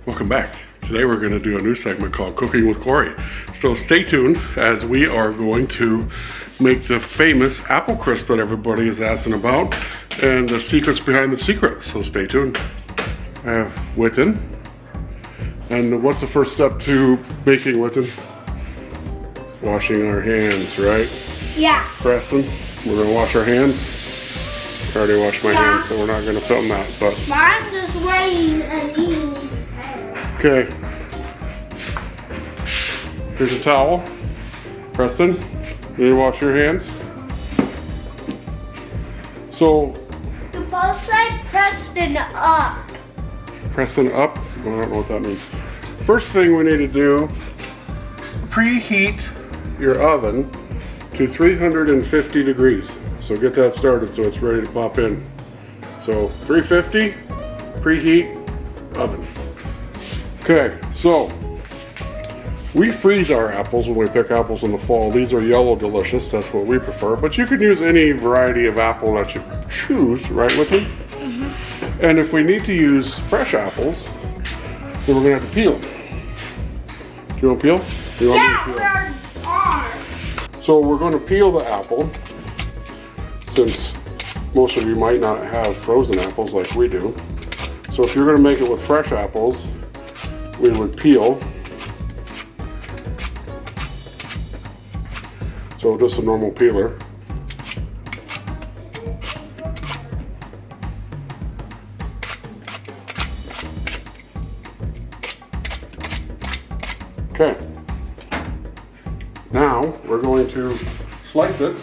Welcome back. Today we're going to do a new segment called Cooking with Corey. So stay tuned as we are going to make the famous apple crust that everybody is asking about and the secrets behind the secret. So stay tuned. I have Witten. And what's the first step to baking, Witten? Washing our hands, right? Yeah. Preston, we're going to wash our hands. I already washed my hands, so we're not going to film that. But mine's just weighing and eating. okay. Here's a towel. Preston, you need to wash your hands. So, The both side Preston up. Preston up. Well, I don't know what that means. First thing we need to do, preheat your oven to 350 degrees. So get that started so it's ready to pop in. So 350, preheat, oven. Okay, so we freeze our apples when we pick apples in the fall. These are yellow delicious, that's what we prefer. But you could use any variety of apple that you choose, right, with them? Mm-hmm. And if we need to use fresh apples, then we're gonna have to peel them. Do you want to peel? You want me to peel? Yeah, we are. So we're going to peel the apple, since most of you might not have frozen apples like we do. So if you're going to make it with fresh apples, we would peel. So just a normal peeler. Okay. Now we're going to slice it.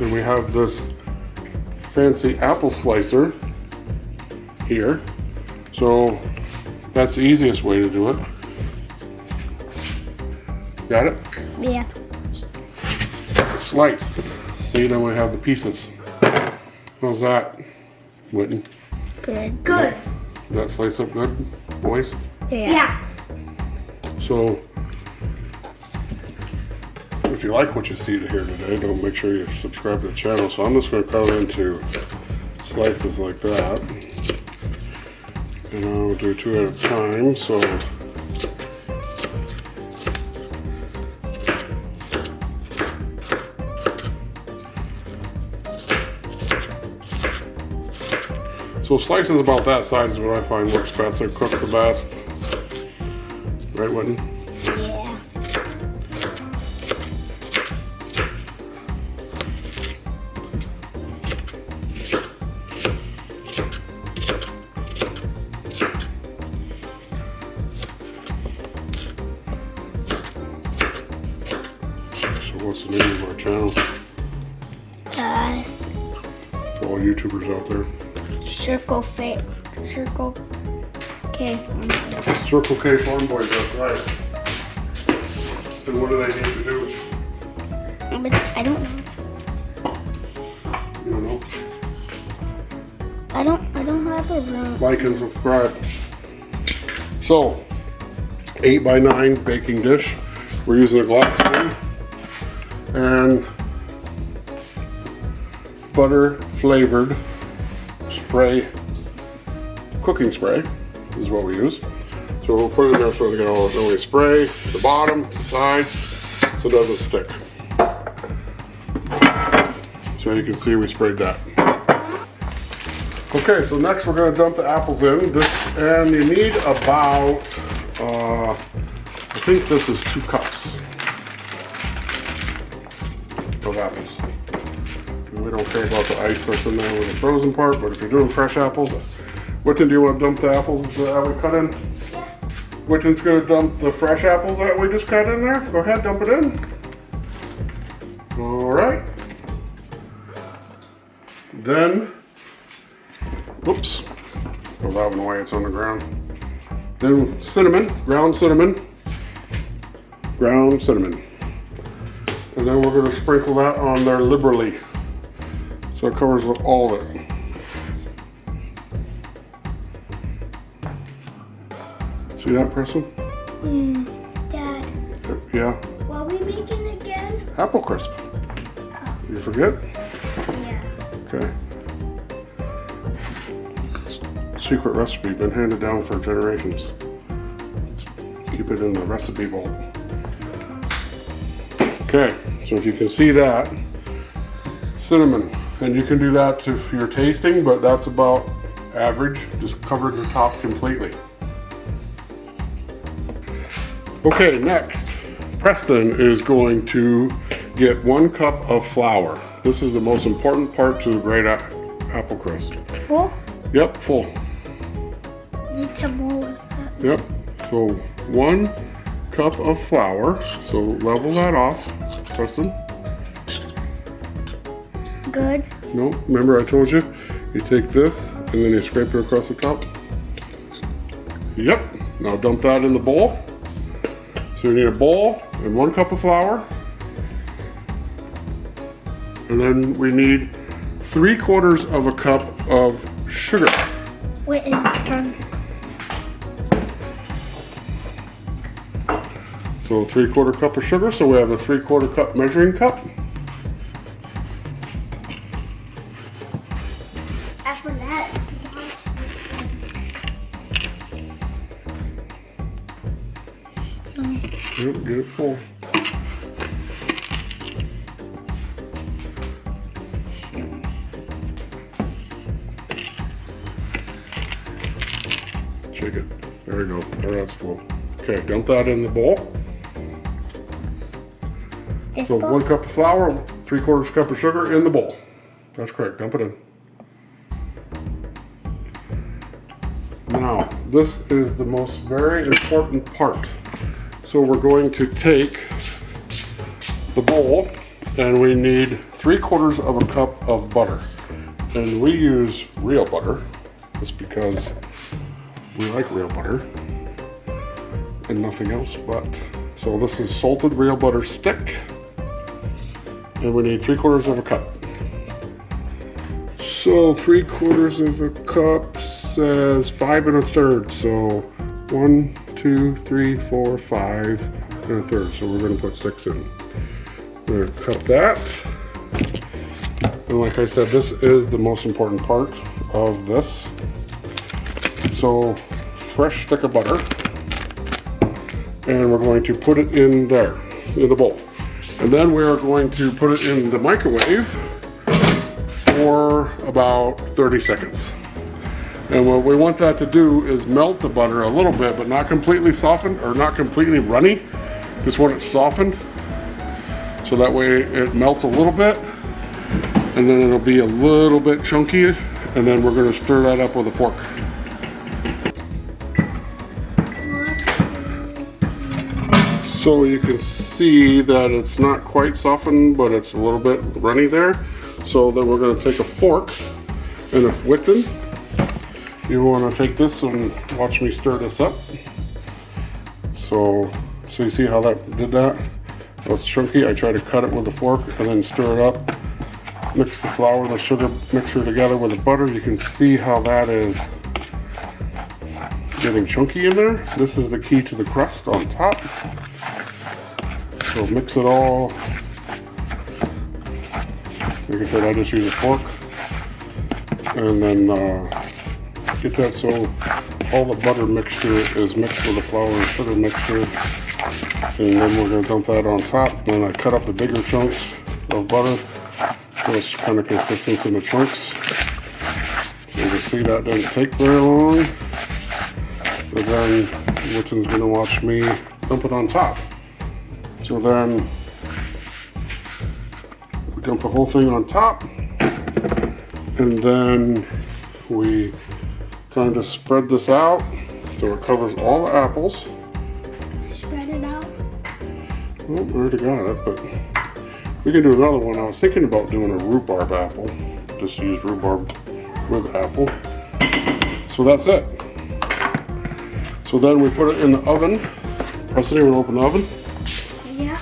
And we have this fancy apple slicer here. So that's the easiest way to do it. Got it? Yeah. Slice. See, then we have the pieces. How's that, Witten? Good. Good. Did that slice up good, boys? Yeah. So, if you like what you see here today, don't make sure you subscribe to the channel. So I'm just going to cut it into slices like that. And I'll do 2 at a time. So, slices about that size is what I find works best. It cooks the best. Right, Witten? Yeah. So what's the name of our channel? For all YouTubers out there. CircleKFarmBoys. CircleKFarmBoys, that's right. And what do they need to do? But I don't know. You don't know? I don't have a room. Like and subscribe. So, 8x9 baking dish. We're using a glass pan. And butter flavored spray, cooking spray is what we use. So we'll put it in there so we get all the way spray, the bottom, the sides, so it doesn't stick. So you can see we sprayed that. Okay, so next we're going to dump the apples in. And you need about, I think this is 2 cups of apples. And we don't care about the ice that's in there with the frozen part, but if you're doing fresh apples, Witten, do you want to dump the apples that we cut in? Yeah. Witten's going to dump the fresh apples that we just cut in there. Go ahead, dump it in. All right. Then, whoops, throw that one away, it's on the ground. Then cinnamon, ground cinnamon. And then we're going to sprinkle that on there liberally. So it covers all of it. See that, Preston? Dad. Yeah. What are we making again? Apple crisp. You forget? Yeah. Okay. secret recipe, been handed down for generations. Keep it in the recipe bowl. Okay, so if you can see that, cinnamon, and you can do that to your tasting, but that's about average. Just cover the top completely. Okay, next, Preston is going to get 1 cup of flour. This is the most important part to the great apple crust. Full? Yep, full. Need some more with that. Yep, so 1 cup of flour. So level that off, Preston. Good. No, remember I told you, you take this and then you scrape it across the top. Yep, now dump that in the bowl. So you need a bowl and 1 cup of flour. And then we need 3/4 of a cup of sugar. Wait, it's done. So 3/4 cup of sugar, so we have a 3/4 cup measuring cup. After that, Yep, get it full. Shake it. There we go. There, that's full. Okay, dump that in the bowl. this So bowl? 1 cup of flour, 3/4 cup of sugar in the bowl. That's correct. Dump it in. Now, this is the most very important part. So we're going to take the bowl and we need 3/4 of a cup of butter. And we use real butter just because we like real butter and nothing else but. So this is salted real butter stick. And we need 3/4 of a cup. So 3/4 of a cup says 5 1/3. So 1, 2, 3, 4, 5 1/3. So we're going to put 6 in. We're going to cut that. And like I said, this is the most important part of this. So fresh stick of butter. And we're going to put it in there, in the bowl. And then we are going to put it in the microwave for about 30 seconds. And what we want that to do is melt the butter a little bit, but not completely softened or not completely runny. Just want it softened. So that way it melts a little bit and then it'll be a little bit chunky. And then we're gonna stir that up with a fork. So you can see that it's not quite softened, but it's a little bit runny there. So then we're gonna take a fork and a whipping. You want to take this and watch me stir this up. So you see how that did that? It's chunky. I try to cut it with a fork and then stir it up. Mix the flour and the sugar mixture together with the butter. You can see how that is getting chunky in there. This is the key to the crust on top. So mix it all. Like I said, I just use a fork. And then get that so all the butter mixture is mixed with the flour and sugar mixture. And then we're going to dump that on top. And then I cut up the bigger chunks of butter so it's kind of consistent in the chunks. So you can see that doesn't take very long. So then Witten's going to watch me dump it on top. So then we dump the whole thing on top. And then we kind of spread this out so it covers all the apples. Spread it out. Well, I already got it, but we can do another one. I was thinking about doing a rhubarb apple. Just use rhubarb with apple. So that's it. So then we put it in the oven. Preston, you want to open the oven? Yeah.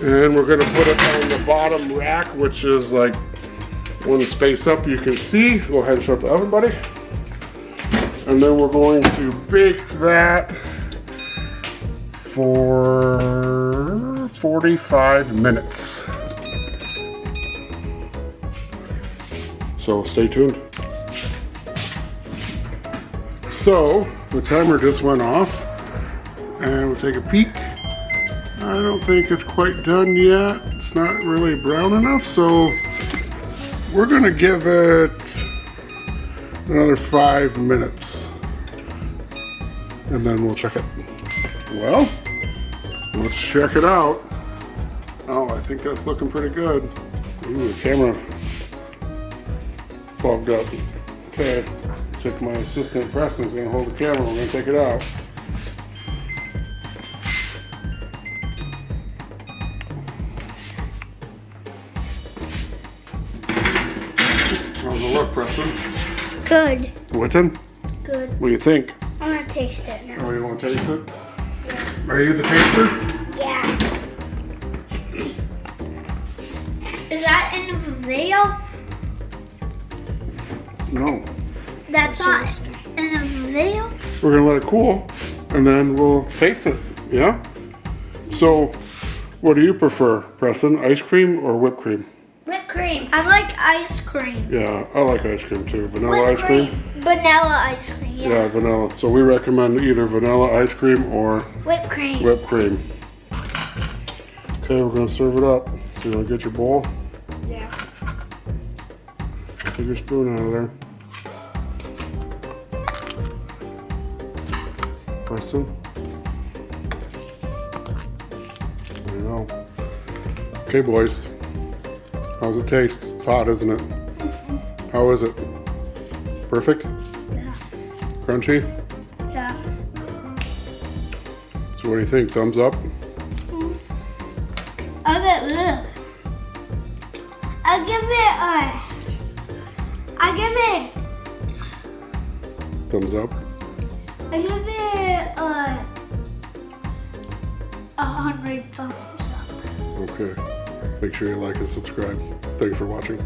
And we're going to put it on the bottom rack, which is like one space up you can see. Go ahead and shut the oven, buddy. And then we're going to bake that for 45 minutes. So stay tuned. So the timer just went off, and we'll take a peek. I don't think it's quite done yet. It's not really brown enough, so we're gonna give it another 5 minutes, and then we'll check it. Well, let's check it out. Oh, I think that's looking pretty good. Ooh, the camera fogged up. Okay, check my assistant Preston's gonna hold the camera. We're gonna take it out. How's it look, Preston? Good. Whitten? Good. What do you think? I'm gonna taste it now. Oh, you want to taste it? Yeah. Are you the taster? Yeah. Is that in the video? No. That's not in the video? We're gonna let it cool, and then we'll taste it. Yeah. So, what do you prefer, Preston? Ice cream or whipped cream? Whipped cream. I like ice cream. Yeah, I like ice cream too. Vanilla Whipped ice cream. Vanilla ice cream. Yeah, Yeah. vanilla. So we recommend either vanilla ice cream or Whipped cream. whipped cream. Okay, we're gonna serve it up. So you wanna get your bowl? Yeah. Take your spoon out of there. Preston. There you go. Okay, boys. How's it taste? It's hot, isn't it? How is it? Perfect? Yeah. Crunchy? Yeah. So what do you think? Thumbs up? I give it Thumbs up? I give it 100 thumbs up. Okay. Make sure you like and subscribe. Thanks for watching.